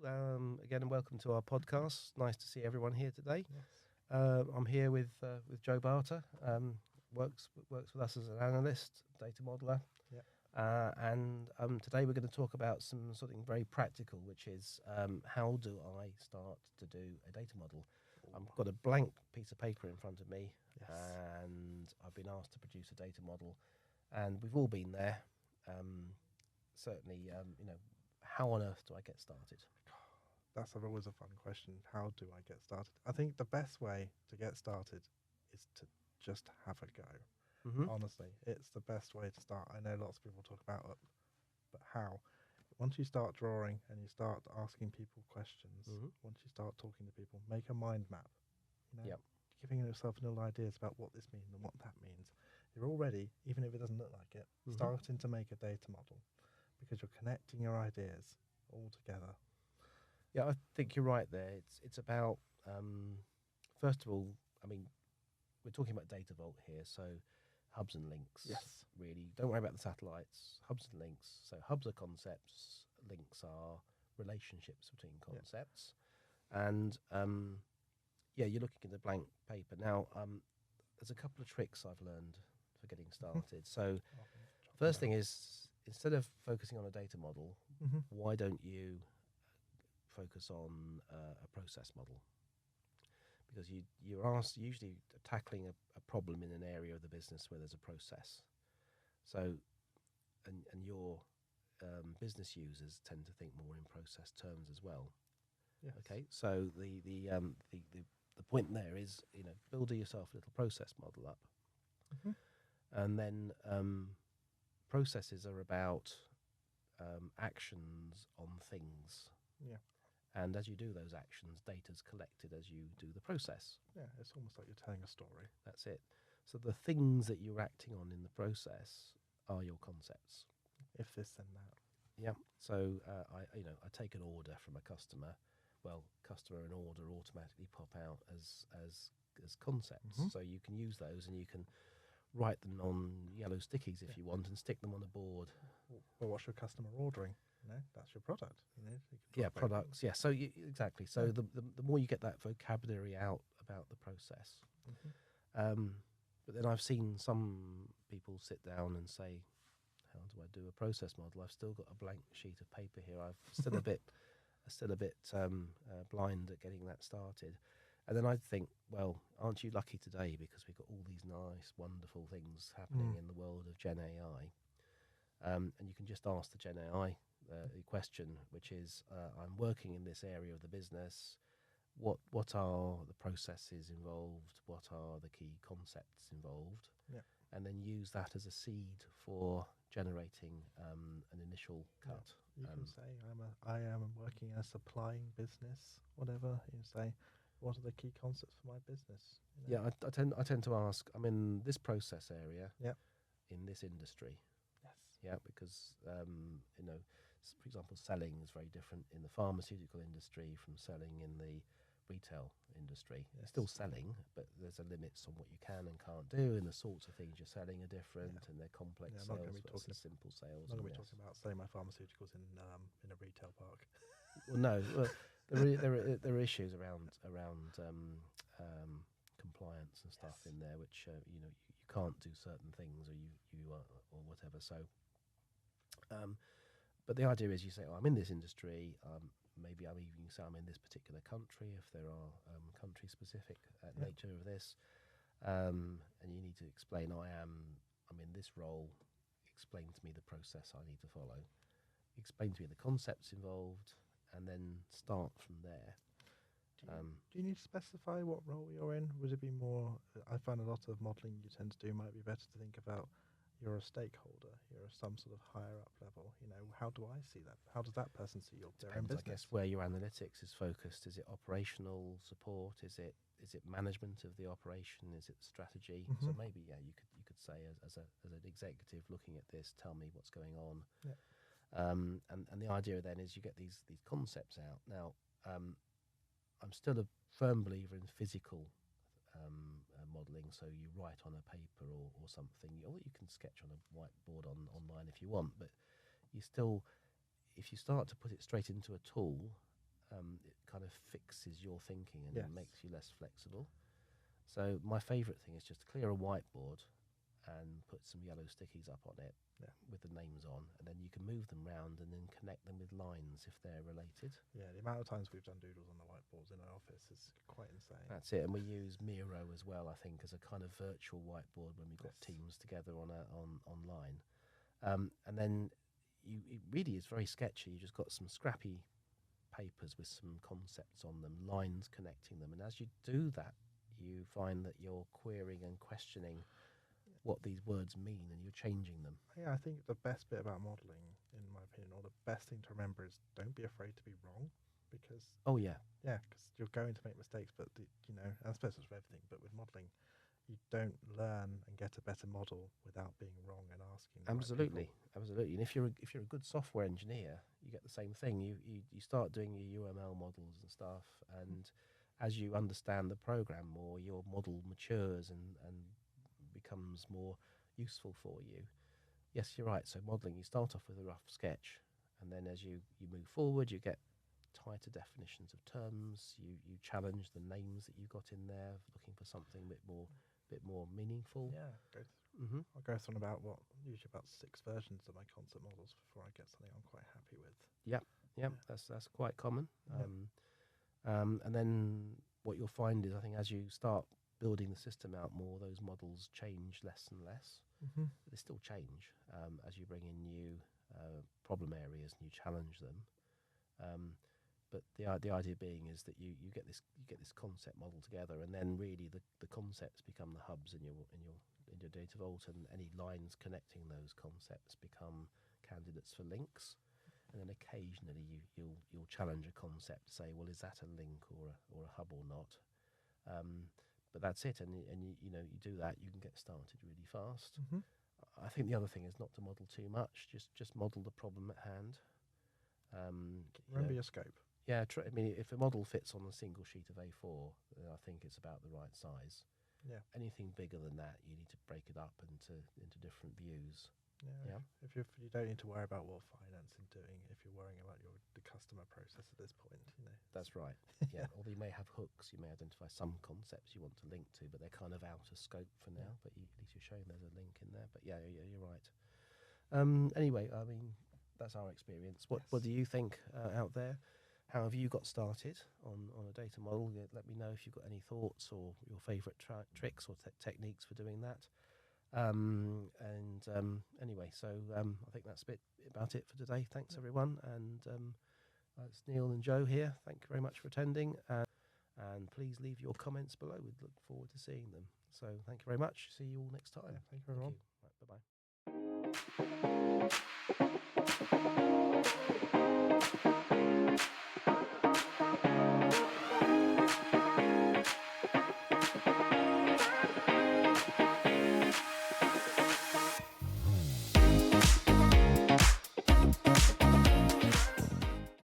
Again, and welcome to our podcast. Nice to see everyone here today. Yes. I'm here with Joe Barter. Works with us as an analyst, data modeler. Yep. And today we're going to talk about something very practical, which is how do I start to do a data model? I've got a blank piece of paper in front of me, Yes. and I've been asked to produce a data model, and we've all been there. Certainly, how on earth do I get started? That's always a fun question. How do I get started? I think the best way to get started is to just have a go. Mm-hmm. Honestly, it's the best way to start. I know lots of people talk about it, but how? Once you start drawing and you start asking people questions, once you start talking to people, make a mind map. Yep. Giving yourself little ideas about what this means and what that means. You're already, even if it doesn't look like it, starting to make a data model because you're connecting your ideas all together. Yeah, I think you're right there. It's about first of all, I mean, we're talking about data vault here, so hubs and links. Yes. Really, don't worry about the satellites. Hubs and links. So hubs are concepts. Links are relationships between concepts. And you're looking at the blank paper now. There's a couple of tricks I've learned for getting started. So first thing is, instead of focusing on a data model, why don't you focus on a process model? Because you're usually tackling a problem in an area of the business where there's a process. So, and your business users tend to think more in process terms as well. Yes. Okay, so the point there is, build yourself a little process model up, and then processes are about actions on things. Yeah. And as you do those actions, data's collected as you do the process. Yeah, it's almost like you're telling a story. That's it. So the things that you're acting on in the process are your concepts. If this, then that. Yeah. So I take an order from a customer. Well, customer and order automatically pop out as concepts. So you can use those, and you can write them on yellow stickies if you want, and stick them on a board. Well, what's your customer ordering? That's your product. Products. Yeah. So exactly. So the more you get that vocabulary out about the process, but then I've seen some people sit down and say, "How do I do a process model? I've still got a blank sheet of paper here. I'm still a bit blind at getting that started." And then I think, well, aren't you lucky today because we've got all these nice, wonderful things happening in the world of GenAI, and you can just ask the GenAI the question, which is, I'm working in this area of the business. What are the processes involved? What are the key concepts involved? Yeah. And then use that as a seed for generating an initial cut. You can say, I am working in a supplying business, whatever. You say, what are the key concepts for my business? Yeah, I tend to ask, I'm in this process area, in this industry. Yes. Yeah, because for example, selling is very different in the pharmaceutical industry from selling in the retail industry. Yes. It's still selling, but there's a limits on what you can and can't do, and the sorts of things you're selling are different, and they're complex sales versus simple sales. I'm not going to be talking about selling my pharmaceuticals in a retail park. Well, no, there are issues around compliance and stuff in there, which you can't do certain things, or you or whatever. So, but the idea is, you say, I'm in this industry. Maybe I'm even say I'm in this particular country if there are country-specific nature of this, and you need to explain I'm in this role. Explain to me the process I need to follow. Explain to me the concepts involved, and then start from there. Do you need to specify what role you're in? Would it be more? I find a lot of modelling you tend to do might be better to think about. You're a stakeholder. You're some sort of higher up level. How do I see that? How does that person see their own business? I guess where your analytics is focused. Is it operational support? Is it management of the operation? Is it strategy? So maybe you could say as an executive looking at this, tell me what's going on. Yeah. And the idea then is you get these concepts out. Now, I'm still a firm believer in physical modelling, so you write on a paper or something, or you can sketch on a whiteboard online if you want, but you still, if you start to put it straight into a tool, it kind of fixes your thinking and Yes. it makes you less flexible. So my favourite thing is just to clear a whiteboard and put some yellow stickies up on it with the names on, and then you can move them round and then connect them with lines if they're related. Yeah, the amount of times we've done doodles on the whiteboards in our office is quite insane. That's it, and we use Miro as well, I think, as a kind of virtual whiteboard when we've got teams together on online. And then it really is very sketchy. You just got some scrappy papers with some concepts on them, lines connecting them, and as you do that, you find that you're querying and questioning what these words mean, and you're changing them. Yeah, I think the best bit about modelling, in my opinion, or the best thing to remember is don't be afraid to be wrong, because because you're going to make mistakes. But I suppose it's for everything. But with modelling, you don't learn and get a better model without being wrong and asking. Absolutely. And if you're a good software engineer, you get the same thing. You start doing your UML models and stuff, and as you understand the program more, your model matures and becomes more useful for you. Yes, you're right. So modelling, you start off with a rough sketch, and then as you move forward, you get tighter definitions of terms. You challenge the names that you got in there, looking for something a bit more meaningful. Yeah, I'll go through usually about 6 versions of my concept models before I get something I'm quite happy with. Yeah. That's quite common. And then what you'll find is, I think, as you start building the system out more, those models change less and less. They still change as you bring in new problem areas and you challenge them. But the idea being is that you get this concept model together, and then really the concepts become the hubs in your data vault, and any lines connecting those concepts become candidates for links. And then occasionally you'll challenge a concept to say, well, is that a link or a hub or not? But that's it, and you do that, you can get started really fast. I think the other thing is not to model too much. Just model the problem at hand. Remember your scope. Yeah, I mean, if a model fits on a single sheet of A4, then I think it's about the right size. Yeah. Anything bigger than that, you need to break it up into different views. Yeah. If you don't need to worry about what finance is doing, if you're worrying about the customer process at this point, That's right. Yeah. Although you may have hooks, you may identify some concepts you want to link to, but they're kind of out of scope for now. But at least you're showing there's a link in there. But yeah, you're right. Anyway, I mean, that's our experience. What do you think out there? How have you got started on a data model? Let me know if you've got any thoughts or your favourite tricks or techniques for doing that. Anyway, so I think that's about it for today. Thanks, everyone. And it's Neil and Joe here. Thank you very much for attending. And please leave your comments below. We'd look forward to seeing them. So thank you very much. See you all next time. Thank you, everyone. Right, bye-bye.